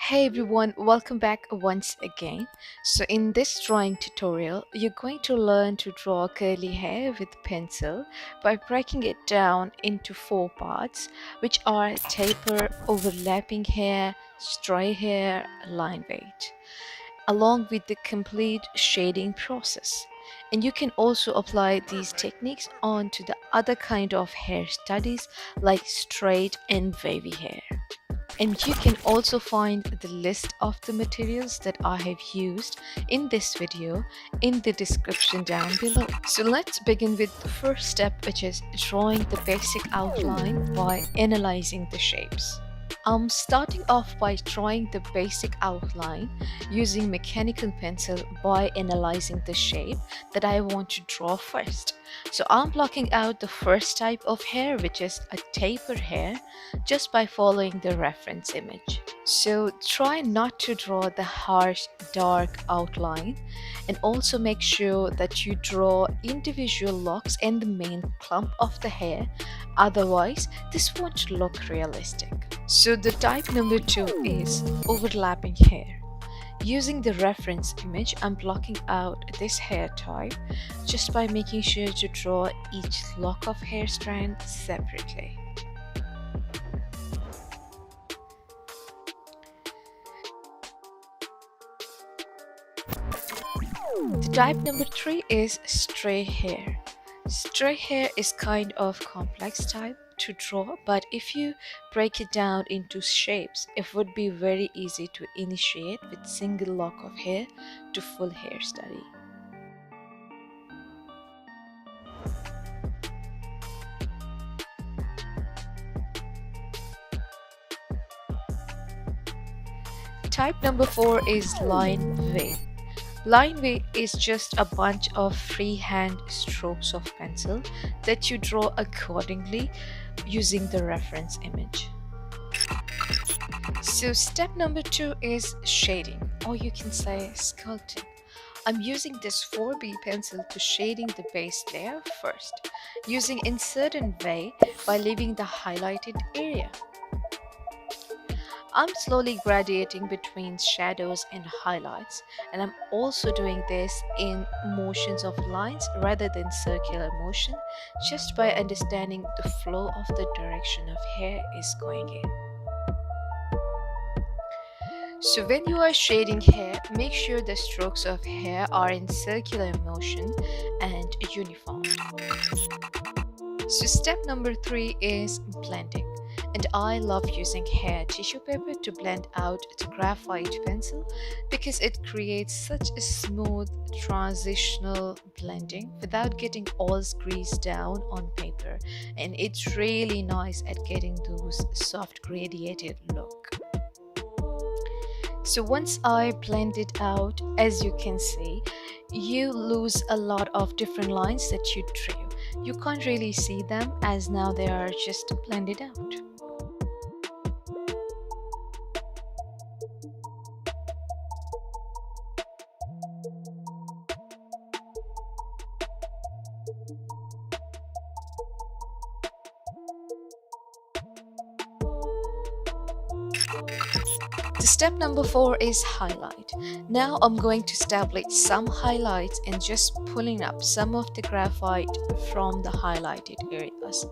Hey everyone, welcome back once again. So in this drawing tutorial, you're going to learn to draw curly hair with pencil by breaking it down into four parts, which are taper, overlapping hair, stray hair, line weight, along with the complete shading process. And you can also apply these techniques onto the other kind of hair studies like straight and wavy hair. And you can also find the list of the materials that I have used in this video in the description down below. So let's begin with the first step, which is drawing the basic outline by analyzing the shapes. I'm starting off by drawing the basic outline using mechanical pencil by analyzing the shape that I want to draw first. So I'm blocking out the first type of hair, which is a taper hair, just by following the reference image. So try not to draw the harsh dark outline, and also make sure that you draw individual locks and the main clump of the hair, otherwise this won't look realistic. So the type number 2 is overlapping hair. Using the reference image, I'm blocking out this hair type just by making sure to draw each lock of hair strand separately. The type number 3 is stray hair. Stray hair is kind of complex type to draw, but if you break it down into shapes, it would be very easy to initiate with single lock of hair to full hair study. Type number 4 is line weight. Line weight is just a bunch of freehand strokes of pencil that you draw accordingly using the reference image. So step number 2 is shading, or you can say sculpting. I'm using this 4B pencil to shading the base layer first, using in certain way by leaving the highlighted area. I'm slowly gradating between shadows and highlights, and I'm also doing this in motions of lines rather than circular motion, just by understanding the flow of the direction of hair is going in. So when you are shading hair, make sure the strokes of hair are in circular motion and uniform. So step number 3 is blending. And I love using hair tissue paper to blend out the graphite pencil because it creates such a smooth transitional blending without getting all greased down on paper, and it's really nice at getting those soft gradiated look. So once I blend it out, as you can see, you lose a lot of different lines that you drew. You can't really see them as now they are just blended out. The step number 4 is highlight. Now I'm going to establish some highlights and just pulling up some of the graphite from the highlighted areas.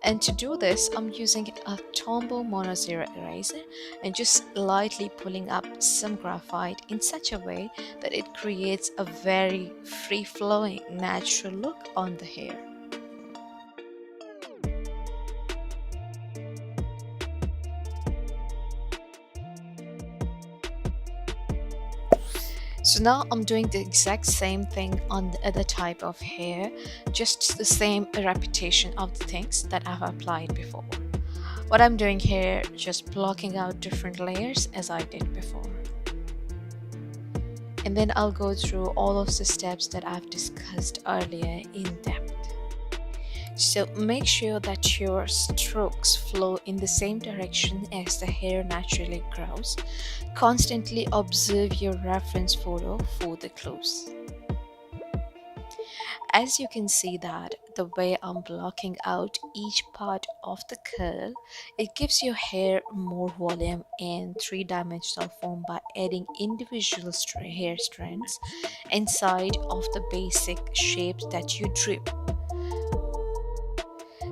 And to do this, I'm using a Tombow Mono Zero eraser and just lightly pulling up some graphite in such a way that it creates a very free-flowing natural look on the hair. So now I'm doing the exact same thing on the other type of hair, just the same repetition of the things that I've applied before. What I'm doing here, just blocking out different layers as I did before. And then I'll go through all of the steps that I've discussed earlier in depth. So make sure that your strokes flow in the same direction as the hair naturally grows. Constantly observe your reference photo for the clues. As you can see that the way I'm blocking out each part of the curl, it gives your hair more volume and three-dimensional form by adding individual hair strands inside of the basic shapes that you drew.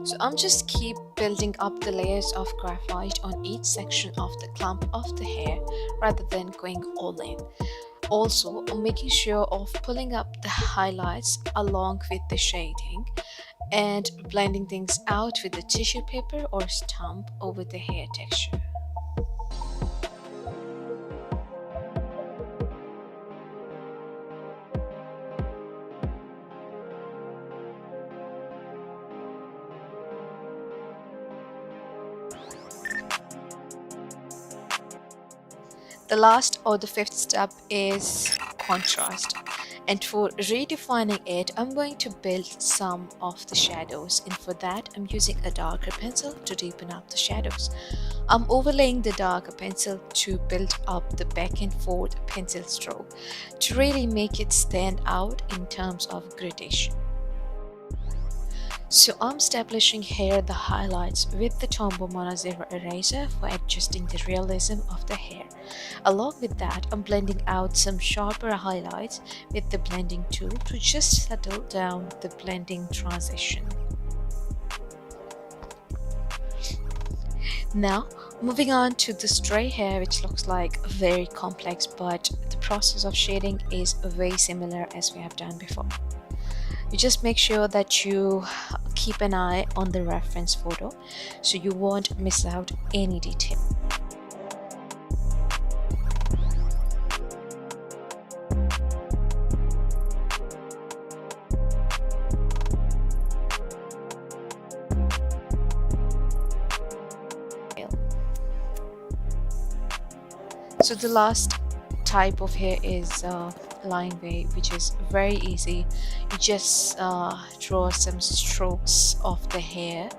So I'm just keep building up the layers of graphite on each section of the clump of the hair rather than going all in. Also, I'm making sure of pulling up the highlights along with the shading and blending things out with the tissue paper or stump over the hair texture. The last or the fifth step is contrast. And for redefining it, I'm going to build some of the shadows, and for that I'm using a darker pencil to deepen up the shadows. I'm overlaying the darker pencil to build up the back and forth pencil stroke to really make it stand out in terms of gradation. So I'm establishing here the highlights with the Tombow Mono Zero Eraser for adjusting the realism of the hair. Along with that, I'm blending out some sharper highlights with the blending tool to just settle down the blending transition. Now, moving on to the stray hair, which looks like very complex, but the process of shading is very similar as we have done before. You just make sure that you keep an eye on the reference photo so you won't miss out any detail. So the last type of hair is line wave, which is very easy. You just draw some strokes of the hair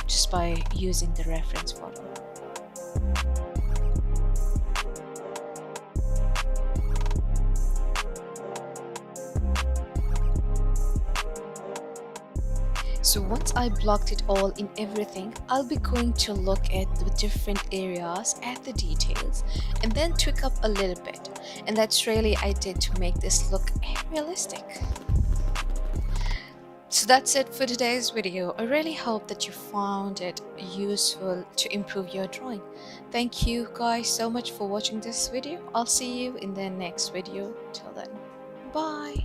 just by using the reference photo. So once I blocked it all in everything, I'll be going to look at the different areas, at the details, and then tweak up a little bit. And that's really I did to make this look realistic. So that's it for today's video. I really hope that you found it useful to improve your drawing. Thank you guys so much for watching this video. I'll see you in the next video. Till then, bye.